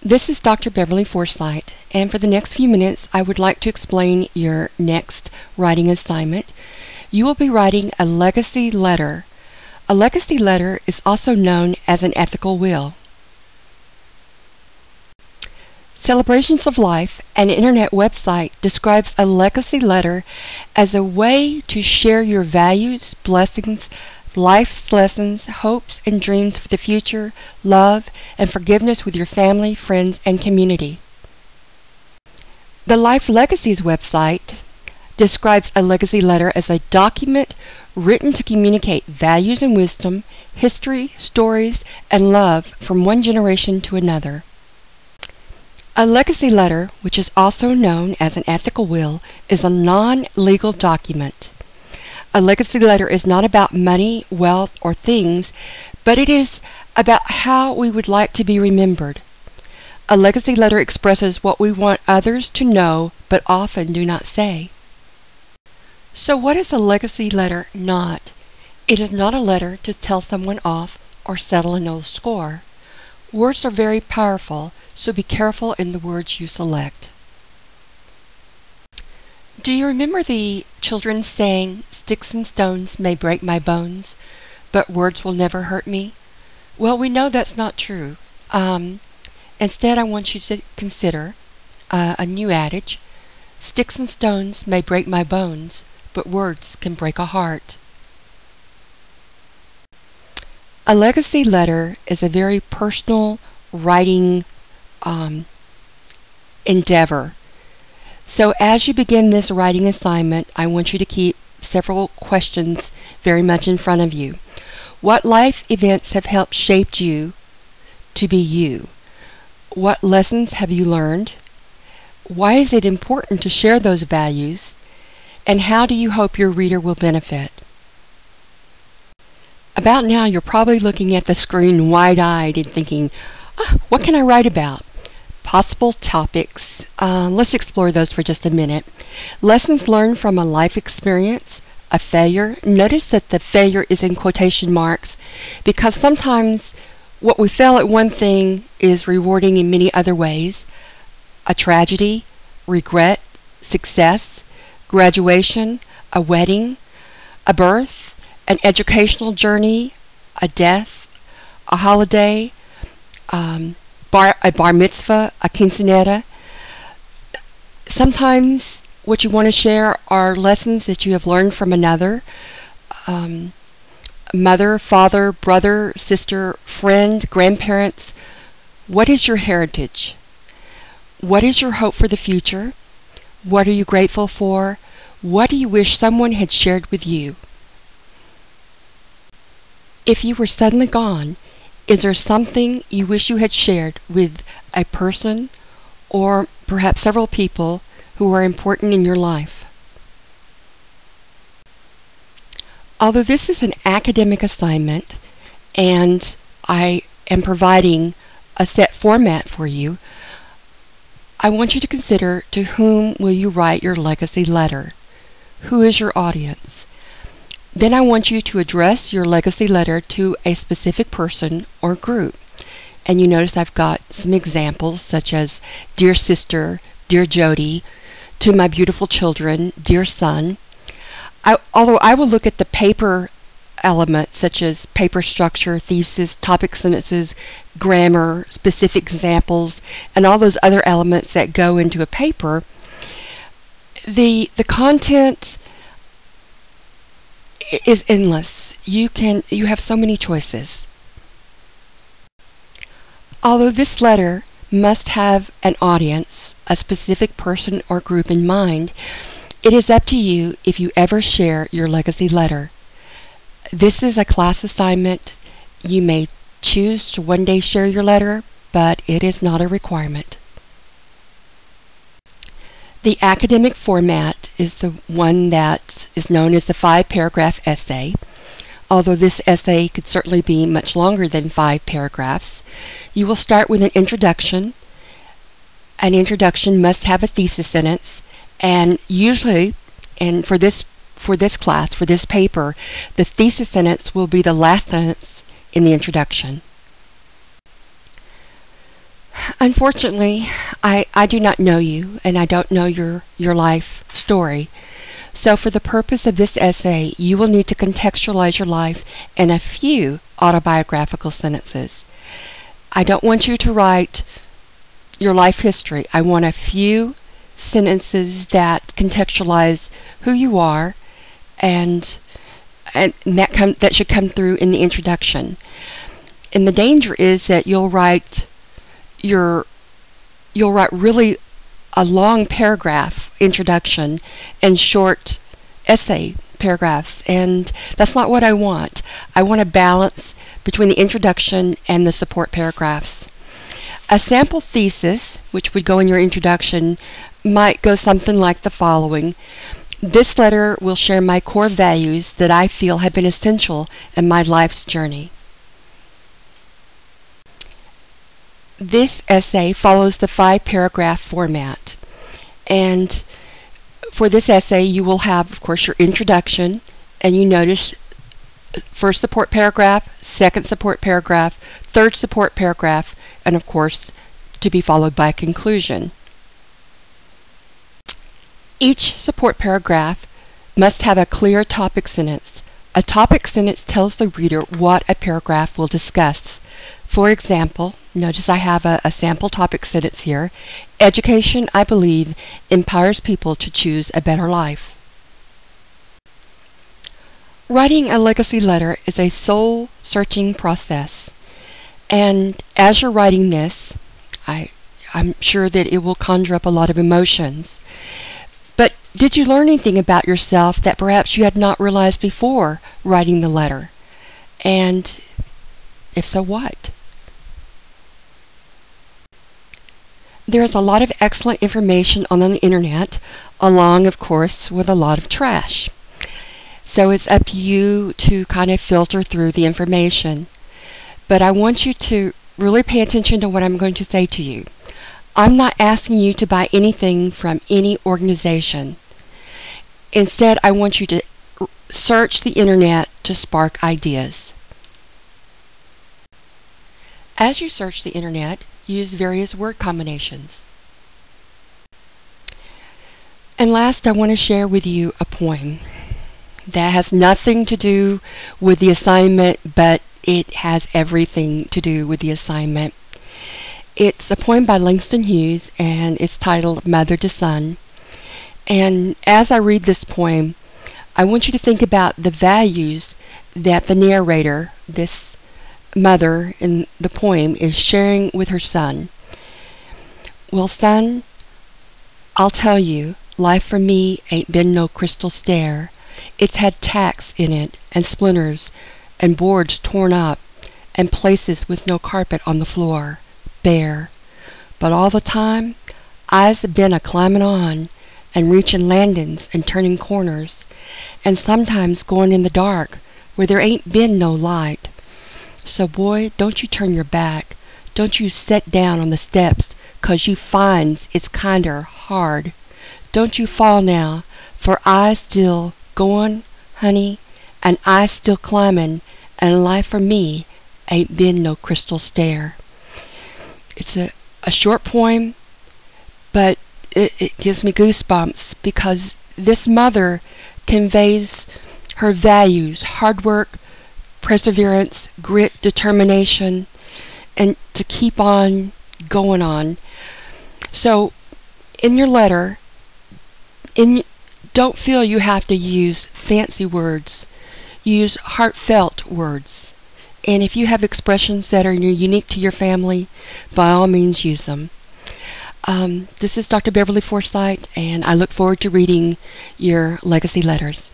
This is Dr. Beverly Forsyth, and for the next few minutes I would like to explain your next writing assignment. You will be writing a legacy letter. A legacy letter is also known as an ethical will. Celebrations of Life, an internet website, describes a legacy letter as a way to share your values, blessings, life's lessons, hopes, and dreams for the future, love, and forgiveness with your family, friends, and community. The Life Legacies website describes a legacy letter as a document written to communicate values and wisdom, history, stories, and love from one generation to another. A legacy letter, which is also known as an ethical will, is a non-legal document. A legacy letter is not about money, wealth, or things, but it is about how we would like to be remembered. A legacy letter expresses what we want others to know, but often do not say. So what is a legacy letter not? It is not a letter to tell someone off or settle an old score. Words are very powerful, so be careful in the words you select. Do you remember the children's saying, "Sticks and stones may break my bones, but words will never hurt me"? Well, we know that's not true. Instead, I want you to consider a new adage. Sticks and stones may break my bones, but words can break a heart. A legacy letter is a very personal writing endeavor. So as you begin this writing assignment, I want you to keep several questions very much in front of you. What life events have helped shape you to be you? What lessons have you learned? Why is it important to share those values? And how do you hope your reader will benefit? About now, you're probably looking at the screen wide-eyed and thinking, what can I write about? Possible topics. Let's explore those for just a minute. Lessons learned from a life experience, a failure. Notice that the failure is in quotation marks because sometimes what we fail at one thing is rewarding in many other ways. A tragedy, regret, success, graduation, a wedding, a birth, an educational journey, a death, a holiday, a bar mitzvah, a quinceanera. Sometimes what you want to share are lessons that you have learned from another, mother, father, brother, sister, friend, grandparents. What is your heritage? What is your hope for the future? What are you grateful for? What do you wish someone had shared with you? If you were suddenly gone, is there something you wish you had shared with a person or perhaps several people who are important in your life? Although this is an academic assignment and I am providing a set format for you, I want you to consider to whom will you write your legacy letter? Who is your audience? Then I want you to address your legacy letter to a specific person or group. And you notice I've got some examples such as Dear Sister, Dear Jody, To My Beautiful Children, Dear Son. Although I will look at the paper elements such as paper structure, thesis, topic sentences, grammar, specific examples, and all those other elements that go into a paper, the content is endless. You have so many choices. Although this letter must have an audience, a specific person or group in mind, it is up to you if you ever share your legacy letter. This is a class assignment. You may choose to one day share your letter, but it is not a requirement. The academic format is the one that is known as the 5-paragraph essay. Although this essay could certainly be much longer than 5 paragraphs, you will start with an introduction. An introduction must have a thesis sentence, and usually, and for this class, for this paper, the thesis sentence will be the last sentence in the introduction. Unfortunately, I do not know you, and I don't know your life story. So for the purpose of this essay, you will need to contextualize your life in a few autobiographical sentences. I don't want you to write your life history. I want a few sentences that contextualize who you are, and that should come through in the introduction. And the danger is that you'll write really a long paragraph introduction and short essay paragraphs, and that's not what I want. I want a balance between the introduction and the support paragraphs. A sample thesis, which would go in your introduction, might go something like the following. This letter will share my core values that I feel have been essential in my life's journey. This essay follows the 5-paragraph format, and for this essay you will have, of course, your introduction, and you notice first support paragraph, second support paragraph, third support paragraph, and of course to be followed by a conclusion. Each support paragraph must have a clear topic sentence. A topic sentence tells the reader what a paragraph will discuss. For example, notice I have a sample topic sentence here. Education, I believe, empowers people to choose a better life. Writing a legacy letter is a soul-searching process. And as you're writing this, I'm sure that it will conjure up a lot of emotions. But did you learn anything about yourself that perhaps you had not realized before writing the letter? And if so, what? There is a lot of excellent information on the internet, along, of course, with a lot of trash. So it's up to you to kind of filter through the information. But I want you to really pay attention to what I'm going to say to you. I'm not asking you to buy anything from any organization. Instead, I want you to search the internet to spark ideas. As you search the internet, use various word combinations. And last, I want to share with you a poem that has nothing to do with the assignment, but it has everything to do with the assignment. It's a poem by Langston Hughes, and it's titled Mother to Son. And as I read this poem, I want you to think about the values that the narrator, this mother in the poem, is sharing with her son. Well, son, I'll tell you, life for me ain't been no crystal stair. It's had tacks in it, and splinters, and boards torn up, and places with no carpet on the floor, bare. But all the time, I's been a-climbin' on, and reachin' landings and turning corners, and sometimes going in the dark, where there ain't been no light. So, boy, don't you turn your back. Don't you set down on the steps, 'cause you finds it's kinder hard. Don't you fall now, for I's still goin', honey, and I's still climbin', and life for me ain't been no crystal stair. It's a short poem, but it gives me goosebumps because this mother conveys her values: hard work, perseverance, grit, determination, and to keep on going on. So in your letter, don't feel you have to use fancy words. Use heartfelt words. And if you have expressions that are unique to your family, by all means use them. This is Dr. Beverly Forsyth, and I look forward to reading your legacy letters.